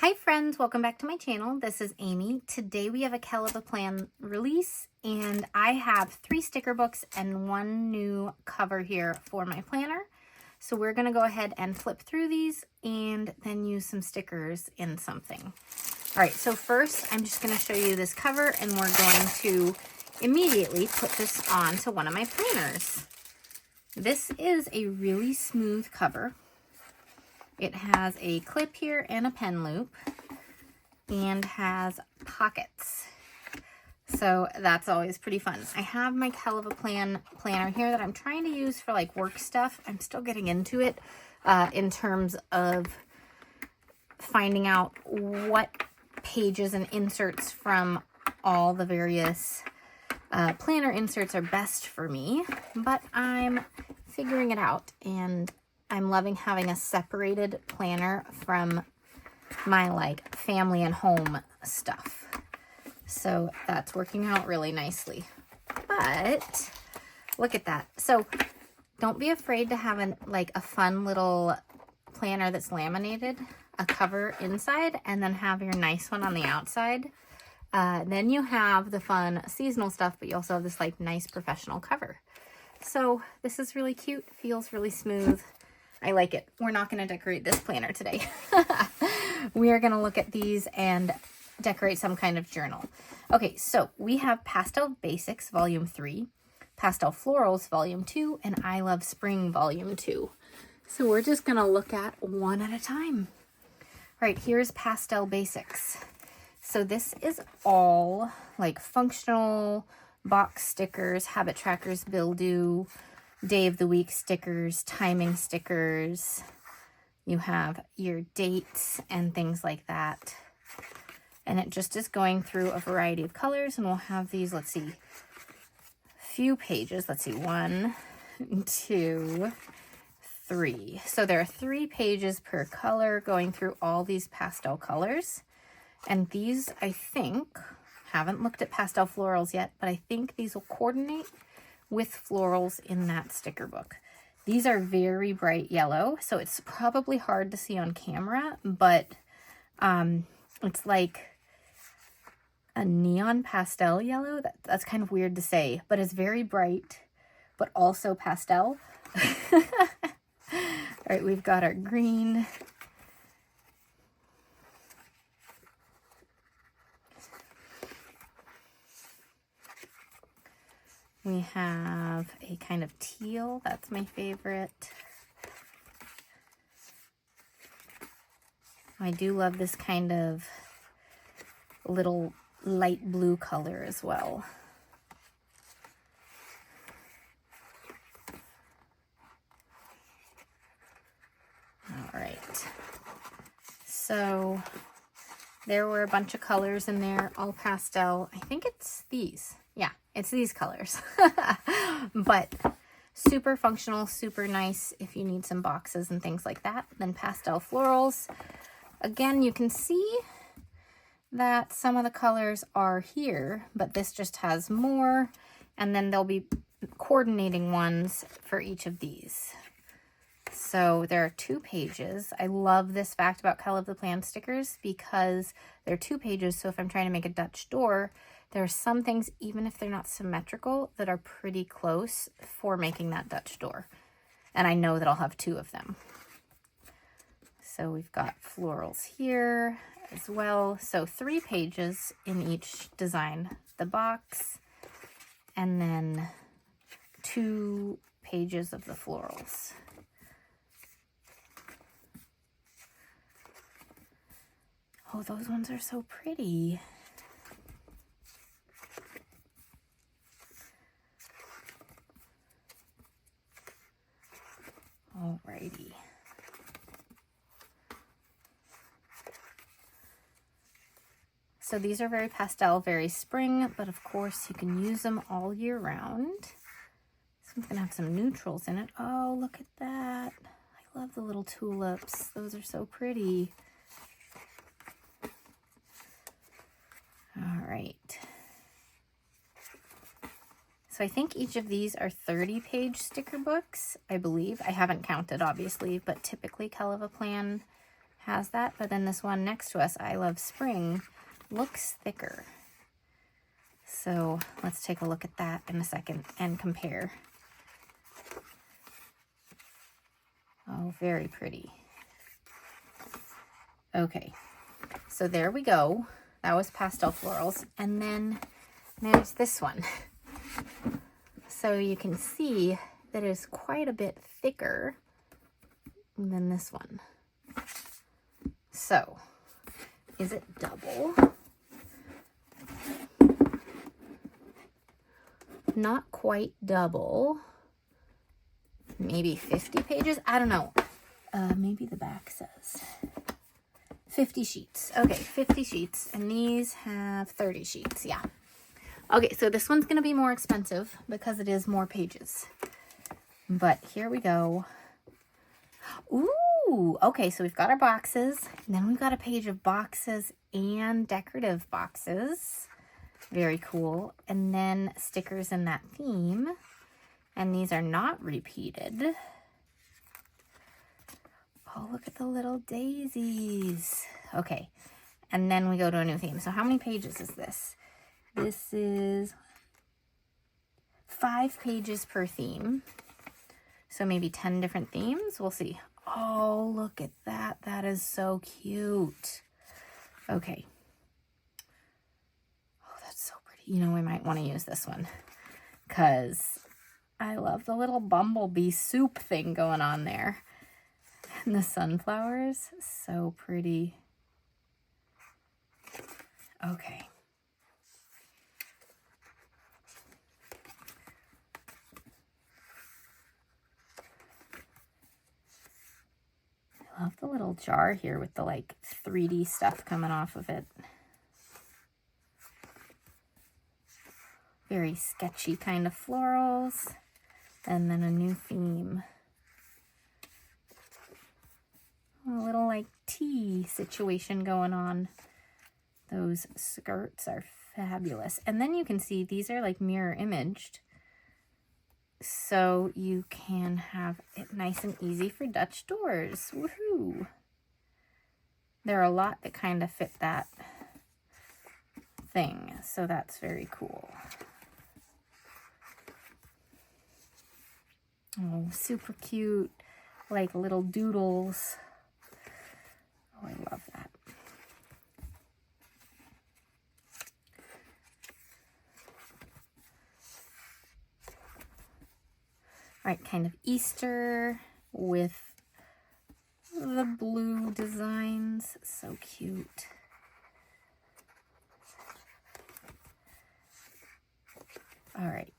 Hi friends, welcome back to my channel. This is Amy. Today we have a kellofaplan release and I have 3 sticker books and 1 new cover here for my planner. So we're going to go ahead and flip through these and then use some stickers in something. All right, so first I'm just going to show you this cover and we're going to immediately put this on to one of my planners. This is a really smooth cover. It has a clip here and a pen loop and has pockets. So that's always pretty fun. I have my kellofaplan planner here that I'm trying to use for like work stuff. I'm still getting into it in terms of finding out what pages and inserts from all the various planner inserts are best for me, but I'm figuring it out and I'm loving having a separated planner from my like family and home stuff. So that's working out really nicely. But look at that. So don't be afraid to have a fun little planner that's laminated, a cover inside, and then have your nice one on the outside. Then you have the fun seasonal stuff, but you also have this like nice professional cover. So this is really cute, feels really smooth. I like it. We're not going to decorate this planner today. We are going to look at these and decorate some kind of journal. Okay, so we have Pastel Basics Volume 3, Pastel Florals Volume 2, and I Love Spring Volume 2. So we're just going to look at one at a time. All right, here's Pastel Basics. So this is all like functional box stickers, habit trackers, bill due, day of the week stickers, timing stickers. You have your dates and things like that. And it just is going through a variety of colors, and we'll have these, let's see, few pages. Let's see, 1, 2, 3. So there are 3 pages per color going through all these pastel colors. And these, I think, haven't looked at pastel florals yet, but I think these will coordinate with florals in that sticker book. These are very bright yellow, so it's probably hard to see on camera, but it's like a neon pastel yellow. That's kind of weird to say, but it's very bright, but also pastel. All right, we've got our green. We have a kind of teal. That's my favorite. I do love this kind of little light blue color as well. All right. So there were a bunch of colors in there, all pastel. I think it's these. Yeah, it's these colors. But super functional, super nice if you need some boxes and things like that. Then pastel florals. Again, you can see that some of the colors are here, but this just has more. And then there'll be coordinating ones for each of these. So there are 2 pages. I love this fact about kellofaplan stickers because there are 2 pages. So if I'm trying to make a Dutch door, there are some things, even if they're not symmetrical, that are pretty close for making that Dutch door. And I know that I'll have 2 of them. So we've got florals here as well. So 3 pages in each design. The box, and then 2 pages of the florals. Oh, those ones are so pretty. Alrighty. So these are very pastel, very spring, but of course you can use them all year round. This one's gonna have some neutrals in it. Oh, look at that. I love the little tulips. Those are so pretty. All right. So I think each of these are 30-page sticker books, I believe. I haven't counted, obviously, but typically kellofaplan has that, but then this one next to us, I Love Spring, looks thicker. So let's take a look at that in a second and compare. Oh, very pretty. Okay, so there we go. That was pastel florals. And then there's this one. So you can see that it's quite a bit thicker than this one. So, is it double? Not quite double. Maybe 50 pages? I don't know. Maybe the back says 50 sheets. Okay, 50 sheets. And these have 30 sheets. Yeah. Okay, so this one's going to be more expensive because it is more pages. But here we go. Ooh, okay, so we've got our boxes. And then we've got a page of boxes and decorative boxes. Very cool. And then stickers in that theme. And these are not repeated. Oh, look at the little daisies. Okay, and then we go to a new theme. So how many pages is this? This is 5 pages per theme. So maybe 10 different themes. We'll see. Oh, look at that. That is so cute. Okay. Oh, that's so pretty. You know, we might want to use this one because I love the little bumblebee soup thing going on there. And the sunflowers, so pretty. Okay. I love the little jar here with the like 3D stuff coming off of it. Very sketchy kind of florals. And then a new theme. A little like tea situation going on. Those skirts are fabulous. And then you can see these are like mirror imaged. So you can have it nice and easy for Dutch doors. Woohoo! There are a lot that kind of fit that thing. So that's very cool. Oh, super cute. Like little doodles. Oh, I love that. All right, kind of Easter with the blue designs. So cute. All right.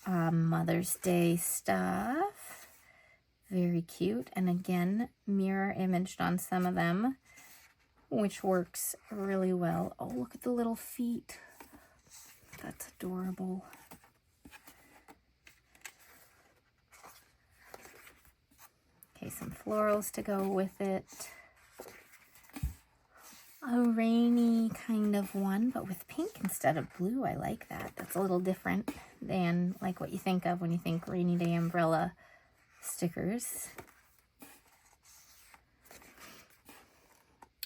Mother's Day stuff. Very cute. And again, mirror imaged on some of them, which works really well. Oh, look at the little feet. That's adorable. Okay, some florals to go with it. A rainy kind of one, but with pink instead of blue. I like that. That's a little different than like what you think of when you think rainy day umbrella stickers.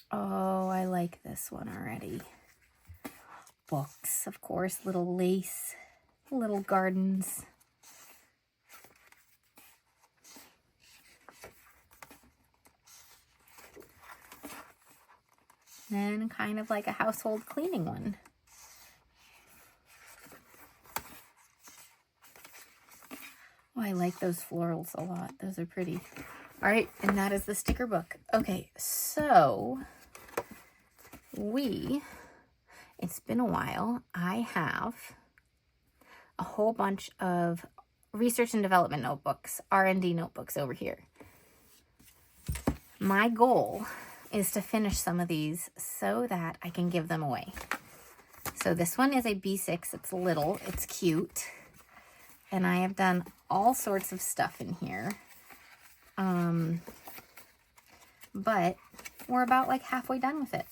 Oh, I like this one already. Books, of course, little lace, little gardens. And kind of like a household cleaning one. Oh, I like those florals a lot. Those are pretty. All right, and that is the sticker book. Okay, so it's been a while. I have a whole bunch of research and development notebooks, R&D notebooks over here. My goal is to finish some of these so that I can give them away. So this one is a B6. It's little. It's cute. And I have done all sorts of stuff in here. But we're about like halfway done with it.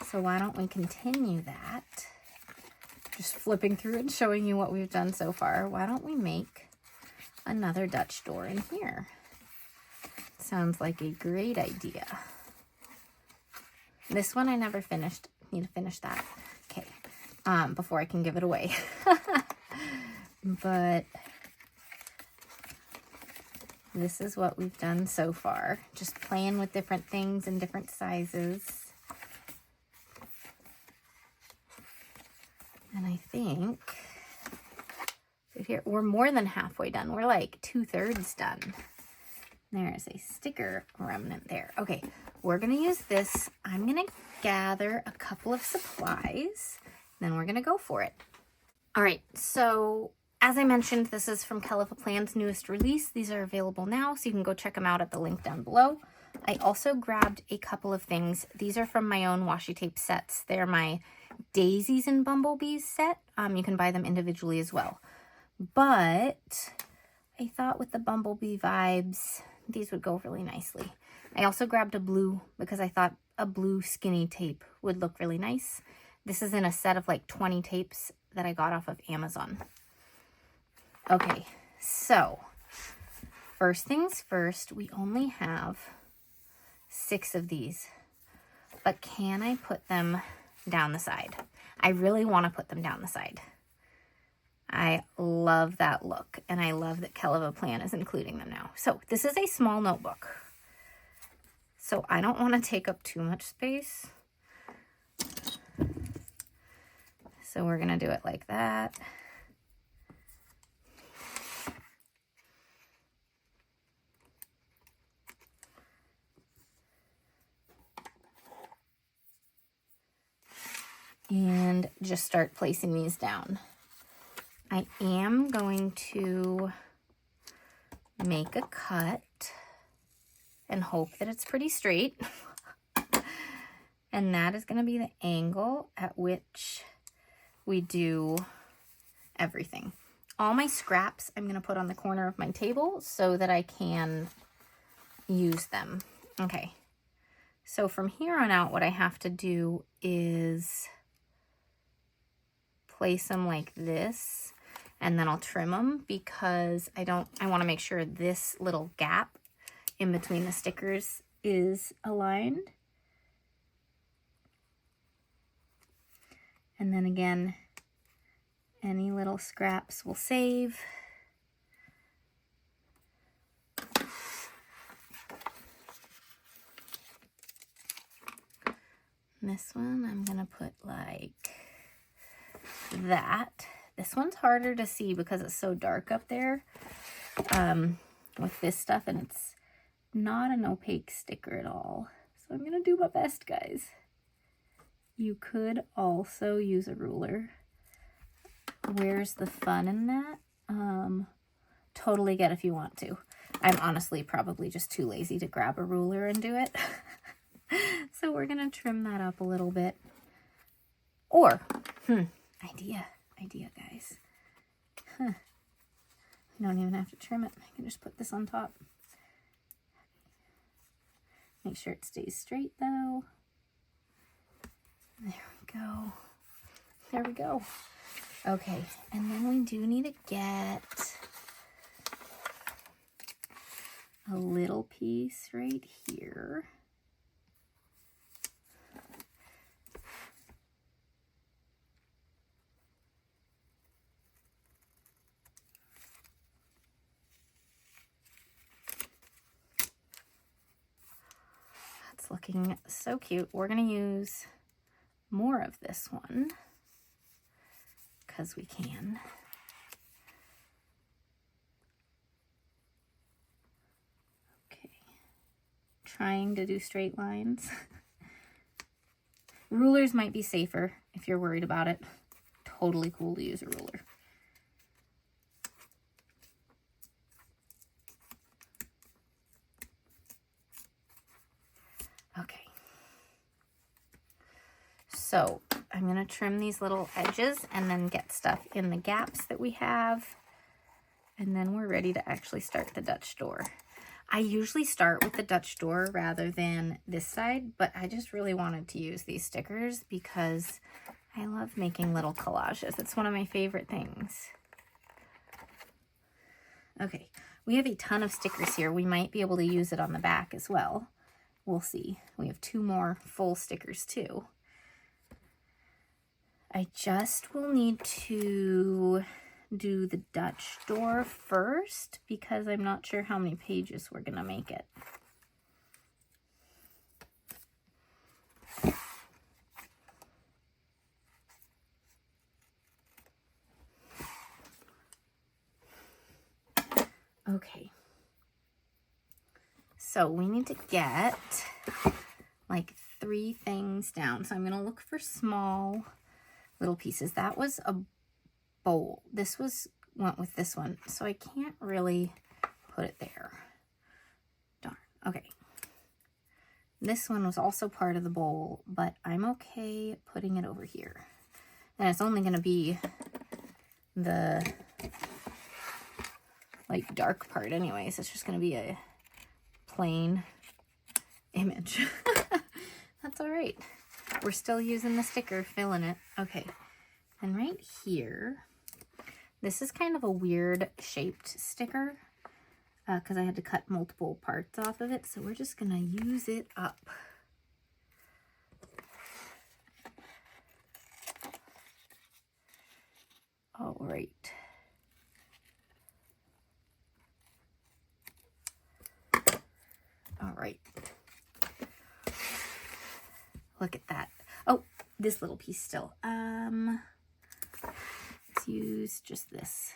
So why don't we continue that? Just flipping through and showing you what we've done so far. Why don't we make another Dutch door in here? Sounds like a great idea. This one I never finished. Need to finish that. Okay. Before I can give it away. But this is what we've done so far. Just playing with different things in different sizes. And I think here we're more than halfway done. We're like 2/3 done. There's a sticker remnant there. Okay, we're gonna use this. I'm gonna gather a couple of supplies, then we're gonna go for it. All right, so as I mentioned, this is from kellofaplan's newest release. These are available now, so you can go check them out at the link down below. I also grabbed a couple of things. These are from my own washi tape sets. They're my Daisies and Bumblebees set. You can buy them individually as well. But I thought with the bumblebee vibes, these would go really nicely. I also grabbed a blue because I thought a blue skinny tape would look really nice. This is in a set of like 20 tapes that I got off of Amazon. Okay, so first things first, we only have 6 of these, but can I put them down the side? I really want to put them down the side. I love that look, and I love that kellofaplan is including them now. So this is a small notebook, so I don't want to take up too much space. So we're going to do it like that. And just start placing these down. I am going to make a cut and hope that it's pretty straight. And that is going to be the angle at which we do everything. All my scraps I'm going to put on the corner of my table so that I can use them. Okay, so from here on out, what I have to do is place them like this, and then I'll trim them because I want to make sure this little gap in between the stickers is aligned. And then again, any little scraps will save. And this one I'm gonna put like that. This one's harder to see because it's so dark up there with this stuff, and it's not an opaque sticker at all. So I'm gonna do my best, guys. You could also use a ruler. Where's the fun in that? Totally get if you want to. I'm honestly probably just too lazy to grab a ruler and do it. So we're gonna trim that up a little bit. Or, idea, guys. You don't even have to trim it. I can just put this on top. Make sure it stays straight though. There we go. There we go. Okay, and then we do need to get a little piece right here. That's looking so cute. We're going to use more of this one because we can. Okay, trying to do straight lines. Rulers might be safer if you're worried about it. Totally cool to use a ruler. Okay. So I'm going to trim these little edges and then get stuff in the gaps that we have. And then we're ready to actually start the Dutch door. I usually start with the Dutch door rather than this side, but I just really wanted to use these stickers because I love making little collages. It's one of my favorite things. Okay, We have a ton of stickers here. We might be able to use it on the back as well. We'll see. We have 2 more full stickers too. I just will need to do the Dutch door first because I'm not sure how many pages we're gonna make it. Okay. So we need to get like 3 things down. So I'm gonna look for small little pieces. That was a bowl. This went with this one. So I can't really put it there. Darn. Okay. This one was also part of the bowl, but I'm okay putting it over here. And it's only going to be the like dark part anyways. It's just going to be a plain image. That's all right. We're still using the sticker, filling it. Okay. And right here, this is kind of a weird shaped sticker because I had to cut multiple parts off of it. So we're just going to use it up. All right. All right. Look at that. Oh, this little piece still. Let's use just this.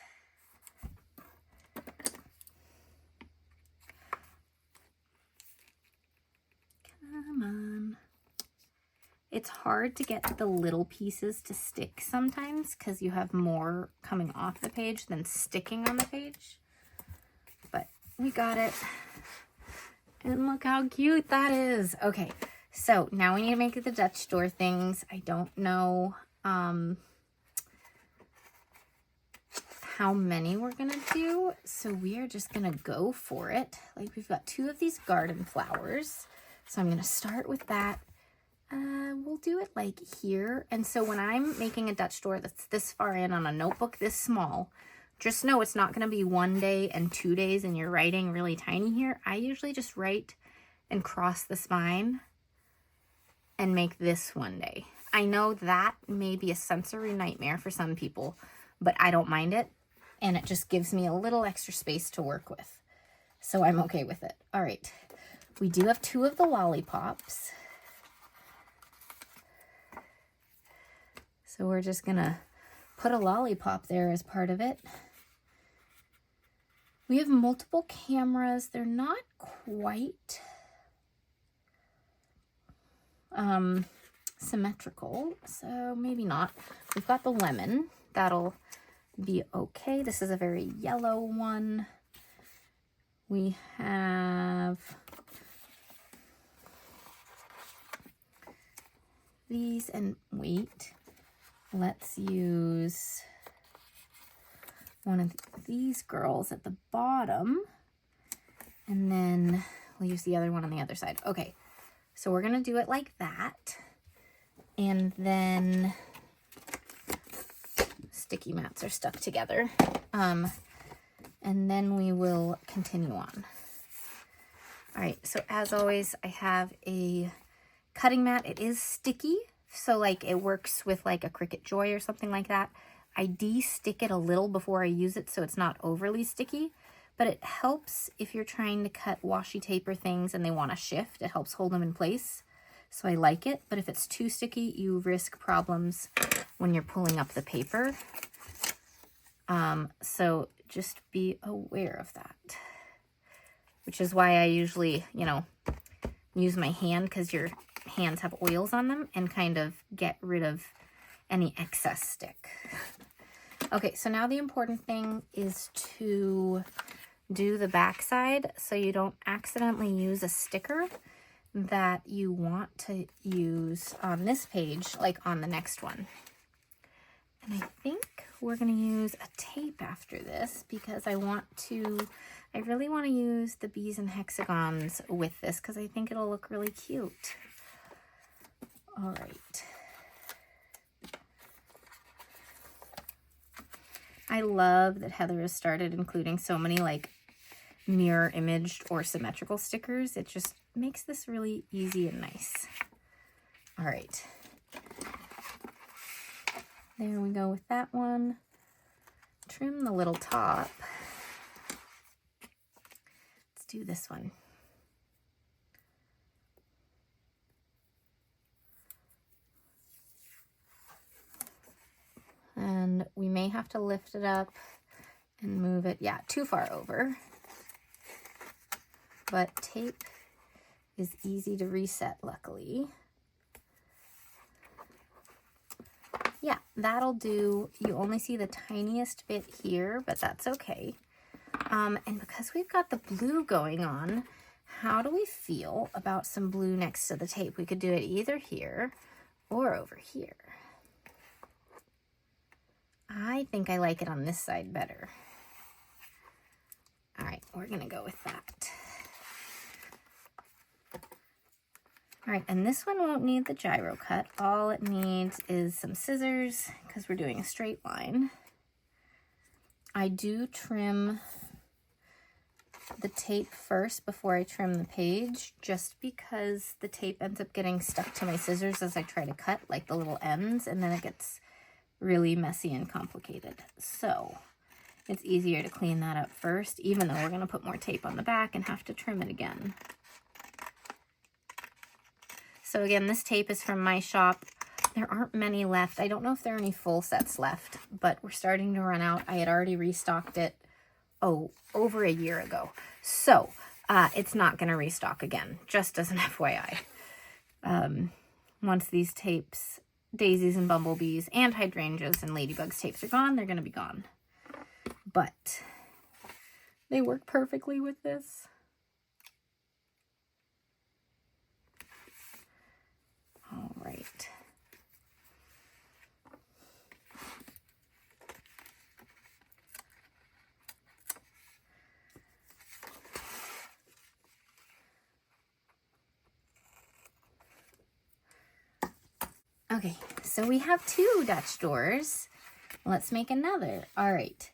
Come on. It's hard to get the little pieces to stick sometimes because you have more coming off the page than sticking on the page. But we got it. And look how cute that is. Okay, so now we need to make the Dutch door things. I don't know how many we're gonna do, so we are just gonna go for it. Like, we've got 2 of these garden flowers, so I'm gonna start with that. We'll do it like here. And so when I'm making a Dutch door that's this far in on a notebook this small, just know it's not going to be 1 day and 2 days and you're writing really tiny here. I usually just write and cross the spine and make this 1 day. I know that may be a sensory nightmare for some people, but I don't mind it. And it just gives me a little extra space to work with. So I'm okay with it. All right. We do have 2 of the lollipops. So we're just gonna put a lollipop there as part of it. We have multiple cameras. They're not quite symmetrical, so maybe not. We've got the lemon. That'll be okay. This is a very yellow one. We have these, and wait. Let's use one of these girls at the bottom, and then we'll use the other one on the other side. Okay, so we're gonna do it like that, and then sticky mats are stuck together, and then we will continue on. All right, so as always, I have a cutting mat. It is sticky, so like it works with like a Cricut Joy or something like that. I de-stick it a little before I use it so it's not overly sticky, but it helps if you're trying to cut washi tape or things and they want to shift. It helps hold them in place, so I like it. But if it's too sticky, you risk problems when you're pulling up the paper. So just be aware of that, which is why I usually, you know, use my hand, because your hands have oils on them, and kind of get rid of any excess stick. Okay, so now the important thing is to do the back side so you don't accidentally use a sticker that you want to use on this page, like on the next one. And I think we're going to use a tape after this because I really want to use the bees and hexagons with this because I think it'll look really cute. All right. I love that Heather has started including so many like mirror imaged or symmetrical stickers. It just makes this really easy and nice. All right. There we go with that one. Trim the little top. Let's do this one. And we may have to lift it up and move it, yeah, too far over. But tape is easy to reset, luckily. Yeah, that'll do. You only see the tiniest bit here, but that's okay. And because we've got the blue going on, how do we feel about some blue next to the tape? We could do it either here or over here. I think I like it on this side better. All right, we're gonna go with that. All right, and this one won't need the gyro cut. All it needs is some scissors because we're doing a straight line. I do trim the tape first before I trim the page, just because the tape ends up getting stuck to my scissors as I try to cut, like the little ends, and then it gets really messy and complicated. So it's easier to clean that up first, even though we're going to put more tape on the back and have to trim it again. So again, this tape is from my shop. There aren't many left. I don't know if there are any full sets left, but we're starting to run out. I had already restocked it, over a year ago. So it's not going to restock again, just as an FYI. Once these tapes, daisies and bumblebees and hydrangeas and ladybugs tapes are gone, they're going to be gone. But they work perfectly with this. All right. Okay, so we have 2 Dutch doors. Let's make another. All right,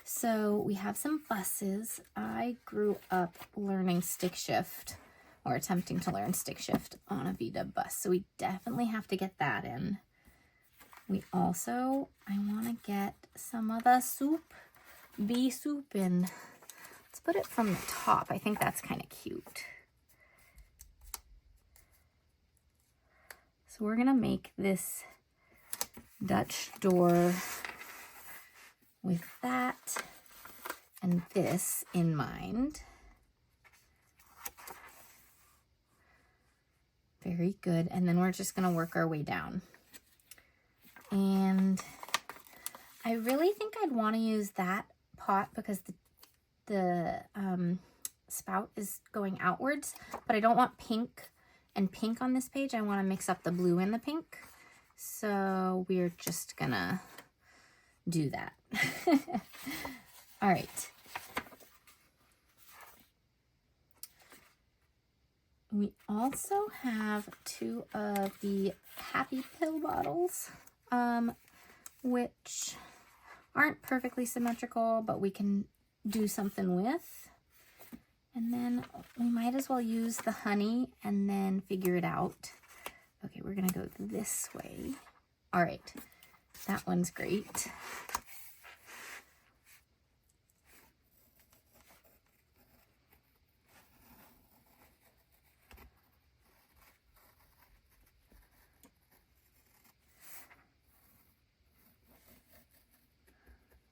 so we have some buses. I grew up learning stick shift, or attempting to learn stick shift on a VW bus, so we definitely have to get that in. We also, I want to get some of the bee soup in. Let's put it from the top. I think that's kind of cute. So we're going to make this Dutch door with that and this in mind. Very good. And then we're just going to work our way down. And I really think I'd want to use that pot because the spout is going outwards, but I don't want pink and pink on this page. I want to mix up the blue and the pink. So we're just gonna do that. All right. We also have 2 of the Happy Pill bottles, which aren't perfectly symmetrical, but we can do something with. And then we might as well use the honey and then figure it out. Okay, we're gonna go this way. All right, that one's great.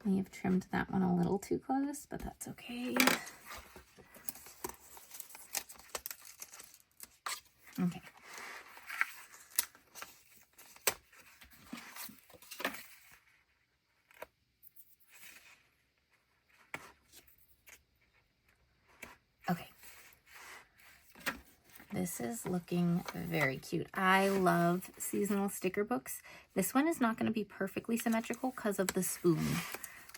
May have trimmed that one a little too close, but that's okay. Okay. Okay. This is looking very cute. I love seasonal sticker books. This one is not going to be perfectly symmetrical because of the spoon,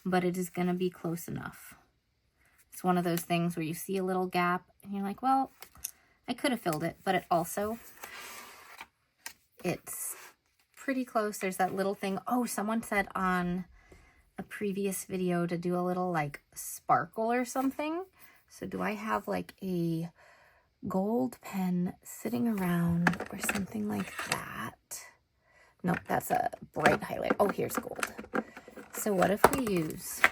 but it is going to be close enough. It's one of those things where you see a little gap and you're like, well, I could have filled it, but it also, it's pretty close. There's that little thing. Oh, someone said on a previous video to do a little like sparkle or something. So do I have like a gold pen sitting around or something like that? Nope, that's a bright highlight. Oh, here's gold. So what if we use,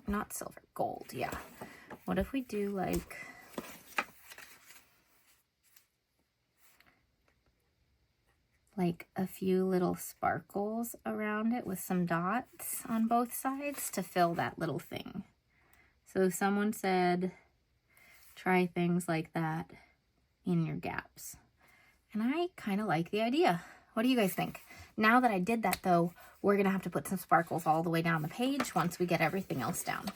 not silver, gold, yeah. What if we do like a few little sparkles around it with some dots on both sides to fill that little thing. So someone said, try things like that in your gaps. And I kind of like the idea. What do you guys think? Now that I did that though, we're gonna have to put some sparkles all the way down the page once we get everything else down.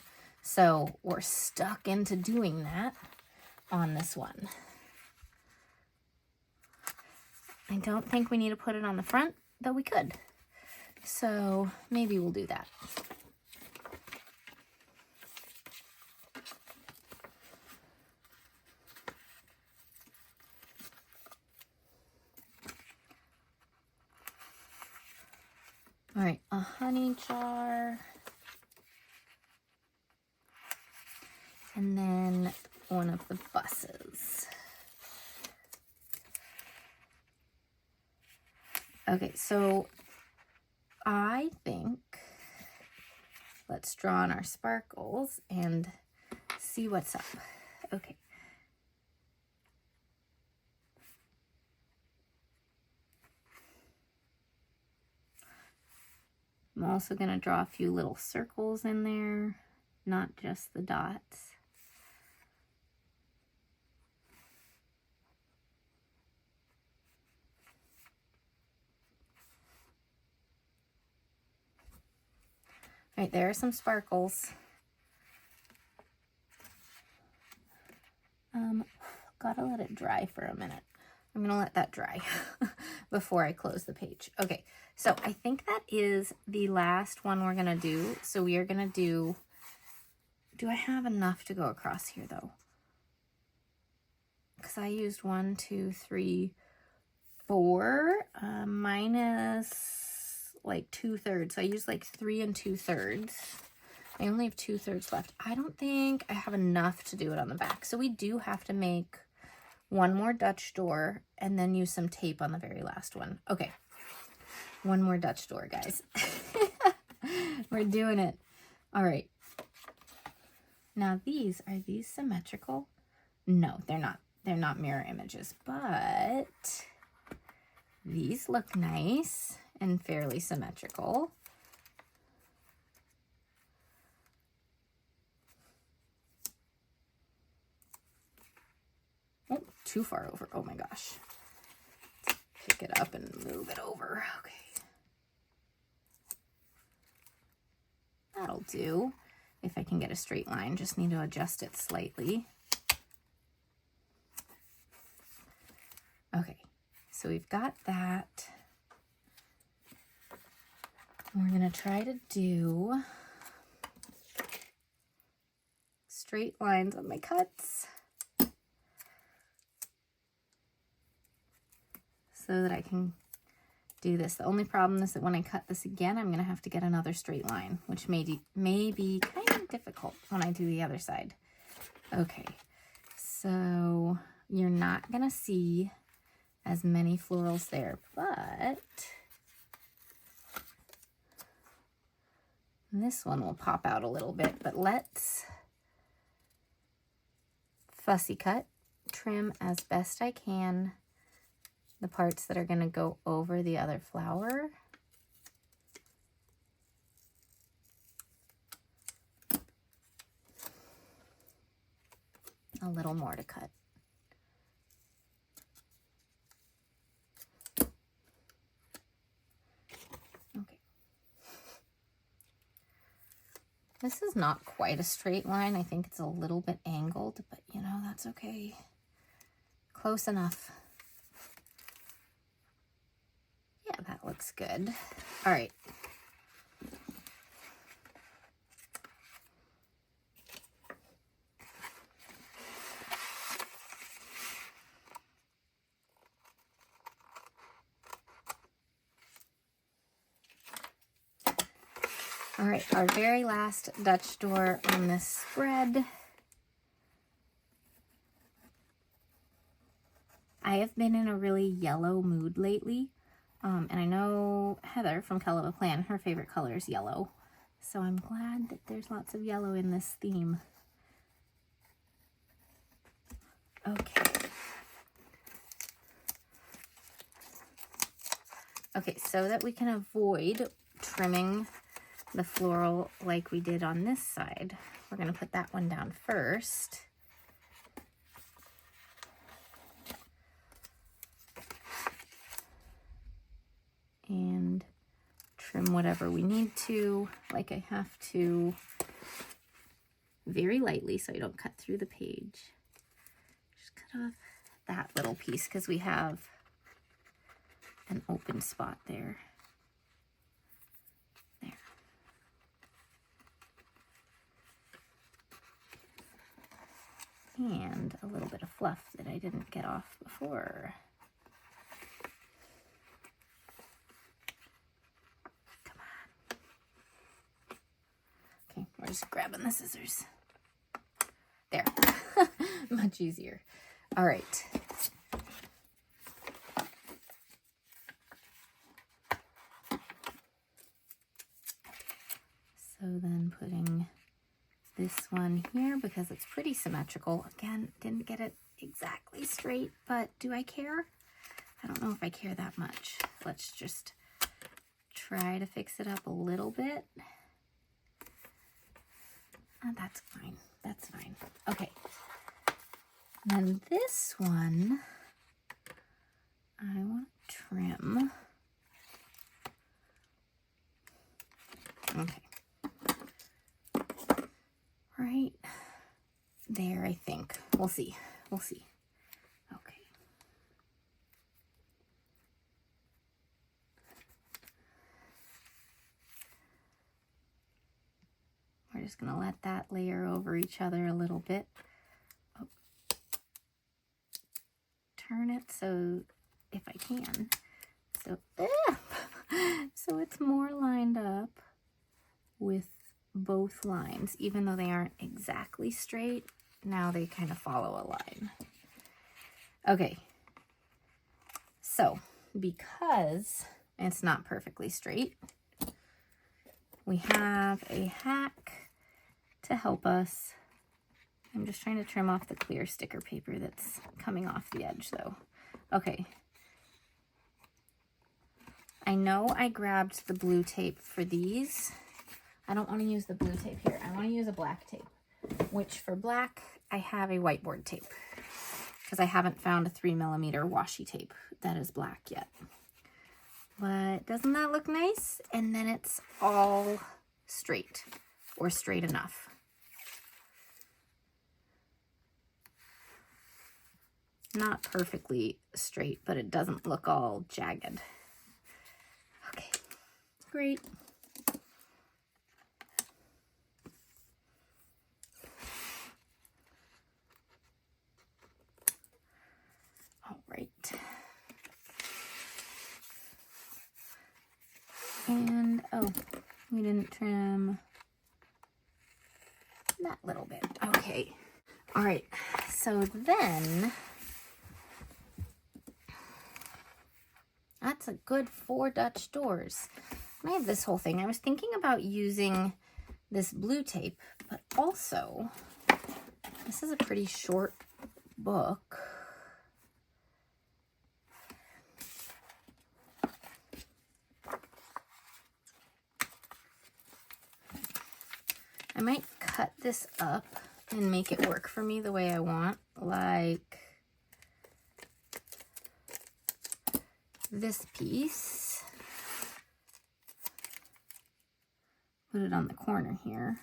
So we're stuck into doing that on this one. I don't think we need to put it on the front, though we could. So maybe we'll do that. All right, a honey jar. And then one of the buses. Okay, so I think let's draw on our sparkles and see what's up. Okay. I'm also going to draw a few little circles in there, not just the dots. All right, there are some sparkles. Gotta let it dry for a minute. I'm gonna let that dry before I close the page. Okay, so I think that is the last one we're gonna do. So we are gonna do I have enough to go across here though? Because I used 1, 2, 3, 4, minus like 2/3. So I used like 3 2/3. I only have 2/3 left. I don't think I have enough to do it on the back. So we do have to make one more Dutch door and then use some tape on the very last one. Okay, one more Dutch door, guys. We're doing it. All right. Now are these symmetrical? No, they're not. They're not mirror images, but these look nice and fairly symmetrical. Oh, too far over. Oh my gosh. Let's pick it up and move it over. Okay. That'll do. If I can get a straight line, just need to adjust it slightly. Okay, so we've got that. We're gonna try to do straight lines on my cuts so that I can do this. The only problem is that when I cut this again, I'm gonna have to get another straight line, which may be kind of difficult when I do the other side. Okay, so you're not gonna see as many florals there, but this one will pop out a little bit. But let's fussy cut, trim as best I can the parts that are going to go over the other flower. A little more to cut. Okay. This is not quite a straight line. I think it's a little bit angled, but you know, that's okay. Close enough. Yeah, that looks good. All right. All right, our very last Dutch door on this spread. I have been in a really yellow mood lately. And I know Heather from kellofaplan, her favorite color is yellow. So I'm glad that there's lots of yellow in this theme. Okay. Okay, so that we can avoid trimming the floral like we did on this side, we're going to put that one down first. And trim whatever we need to. Like I have to, very lightly so I don't cut through the page. Just cut off that little piece because we have an open spot there. There. And a little bit of fluff that I didn't get off before. Come on. Okay, we're just grabbing the scissors. There. Much easier. All right. So then putting this one here because it's pretty symmetrical. Again, didn't get it exactly straight, but do I care? I don't know if I care that much. Let's just try to fix it up a little bit. Oh, that's fine. That's fine. Okay. Then this one, I want to trim. Okay. Right there, I think. We'll see. We'll see. Okay. We're just going to let that layer over each other a little bit. Oh. Turn it so, if I can, so it's more lined up with both lines, even though they aren't exactly straight. Now they kind of follow a line. Okay, so because it's not perfectly straight, we have a hack to help us. I'm just trying to trim off the clear sticker paper that's coming off the edge though. Okay. I know I grabbed the blue tape for these. I don't want to use the blue tape here. I want to use a black tape, which for black, I have a whiteboard tape because I haven't found a 3mm washi tape that is black yet. But doesn't that look nice? And then it's all straight or straight enough. Not perfectly straight, but it doesn't look all jagged. Okay, great. All right. And, oh, we didn't trim that little bit. Okay. All right. So then, that's a good 4 Dutch doors. And I have this whole thing. I was thinking about using this blue tape, but also, this is a pretty short book. I might cut this up and make it work for me the way I want, like this piece. Put it on the corner here.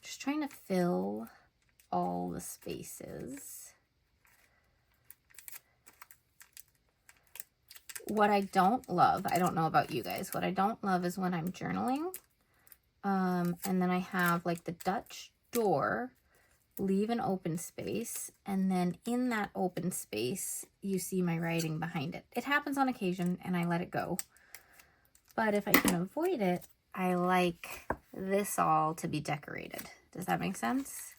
Just trying to fill all the spaces. What I don't love, I don't know about you guys, what I don't love is when I'm journaling, and then I have like the Dutch door, leave an open space, and then in that open space, you see my writing behind it. It happens on occasion, and I let it go. But if I can avoid it, I like this all to be decorated. Does that make sense?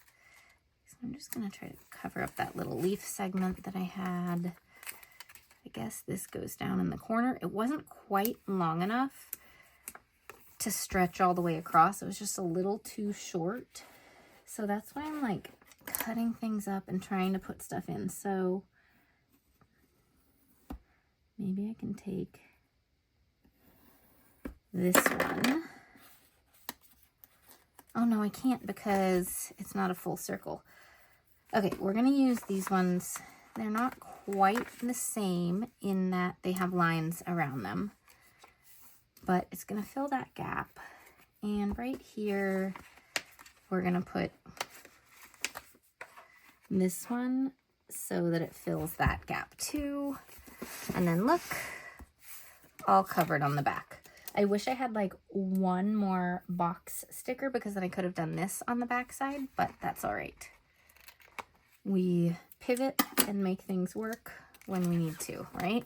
So I'm just gonna try to cover up that little leaf segment that I had. I guess this goes down in the corner. It wasn't quite long enough to stretch all the way across. It was just a little too short. So that's why I'm like cutting things up and trying to put stuff in. So maybe I can take this one. Oh no, I can't because it's not a full circle. Okay, we're gonna use these ones. They're not quite the same in that they have lines around them, but it's gonna fill that gap. And right here, we're gonna put this one so that it fills that gap too. And then look, all covered on the back. I wish I had like one more box sticker because then I could have done this on the back side, but that's all right. We pivot and make things work when we need to, right?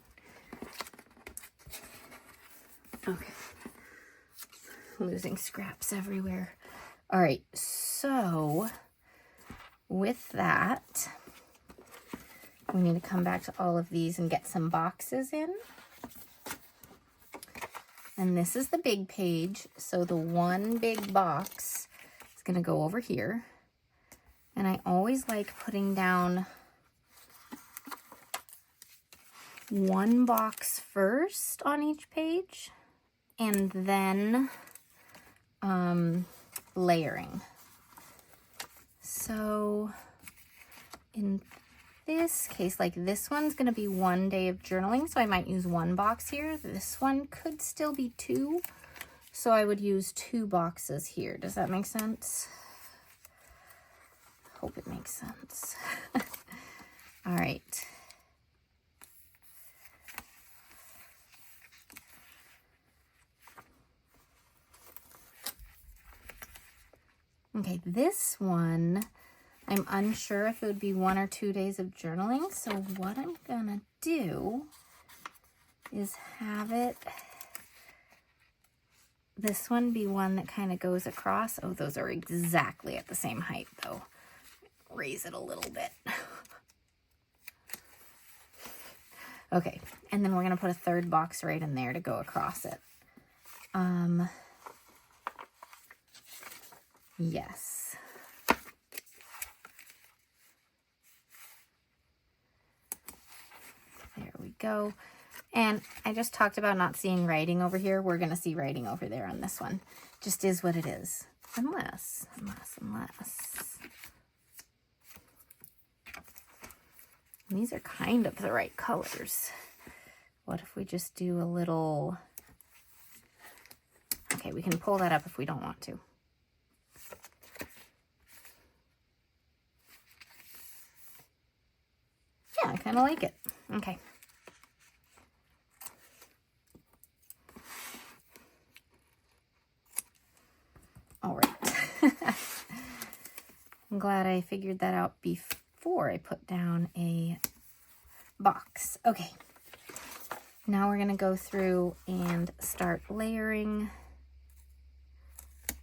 Okay. Losing scraps everywhere. All right, so with that, we need to come back to all of these and get some boxes in. And this is the big page, so the one big box is gonna go over here. And I always like putting down one box first on each page and then layering. So in this case, like this one's gonna be 1 day of journaling, so I might use one box here. This one could still be 2, so I would use 2 boxes here. Does that make sense? Hope it makes sense. All right. Okay, this one, I'm unsure if it would be 1 or 2 days of journaling. So what I'm gonna do is have this one be one that kind of goes across. Oh, those are exactly at the same height though. Raise it a little bit. Okay, and then we're gonna put a 3rd box right in there to go across it. Yes. There we go. And I just talked about not seeing writing over here. We're going to see writing over there on this one. Just is what it is. Unless. And these are kind of the right colors. What if we just do a little... Okay, we can pull that up if we don't want to. Yeah, I kind of like it. Okay. All right. I'm glad I figured that out before I put down a box. Okay. Now we're going to go through and start layering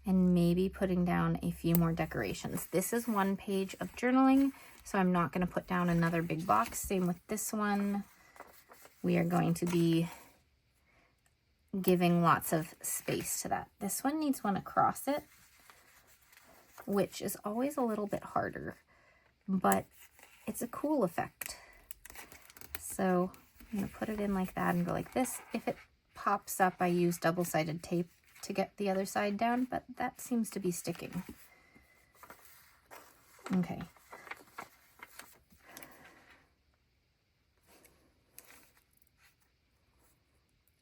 and maybe putting down a few more decorations. This is 1 page of journaling, so I'm not going to put down another big box. Same with this one. We are going to be giving lots of space to that. This one needs one across it, which is always a little bit harder, but it's a cool effect. So I'm going to put it in like that and go like this. If it pops up, I use double-sided tape to get the other side down, but that seems to be sticking. Okay.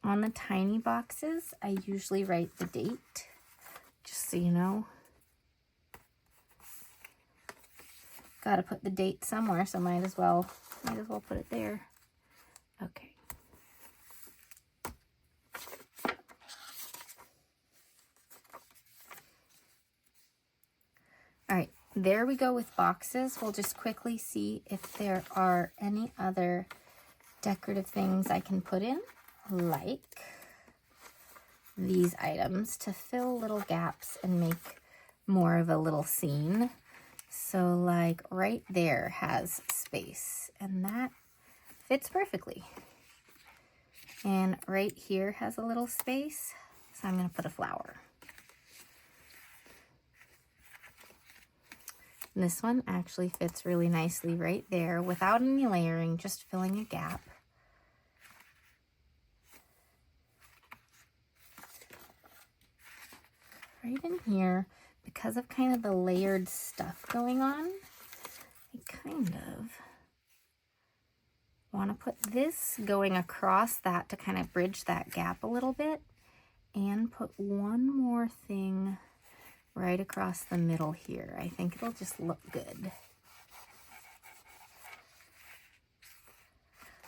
On the tiny boxes, I usually write the date, just so you know. Got to put the date somewhere, so might as well put it there. Okay. All right, there we go with boxes. We'll just quickly see if there are any other decorative things I can put in, like these items to fill little gaps and make more of a little scene. So like right there has space, and that fits perfectly. And right here has a little space, so I'm going to put a flower. And this one actually fits really nicely right there without any layering, just filling a gap. Right in here, because of kind of the layered stuff going on, I kind of want to put this going across that to kind of bridge that gap a little bit, and put one more thing right across the middle here. I think it'll just look good.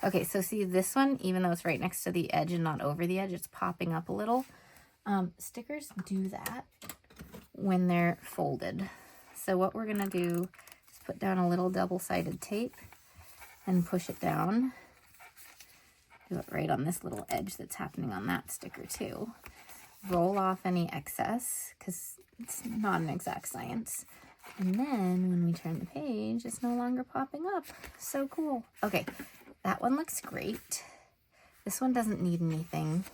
Okay, so see this one, even though it's right next to the edge and not over the edge, it's popping up a little. Stickers do that when they're folded. So what we're gonna do is put down a little double-sided tape and push it down. Do it right on this little edge that's happening on that sticker too. Roll off any excess, because it's not an exact science. And then when we turn the page, it's no longer popping up. So cool. Okay, that one looks great. This one doesn't need anything.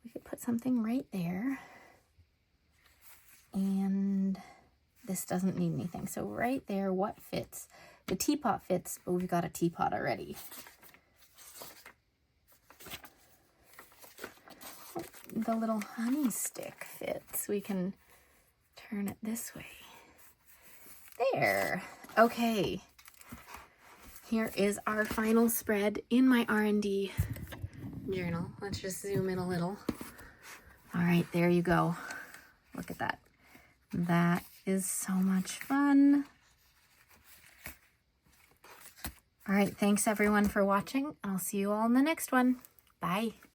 We could put something right there. And this doesn't need anything. So right there, what fits? The teapot fits, but we've got a teapot already. The little honey stick fits. We can turn it this way. There. Okay. Here is our final spread in my R&D journal. Let's just zoom in a little. All right, there you go. Look at that. That is so much fun. All right, thanks everyone for watching. I'll see you all in the next one. Bye.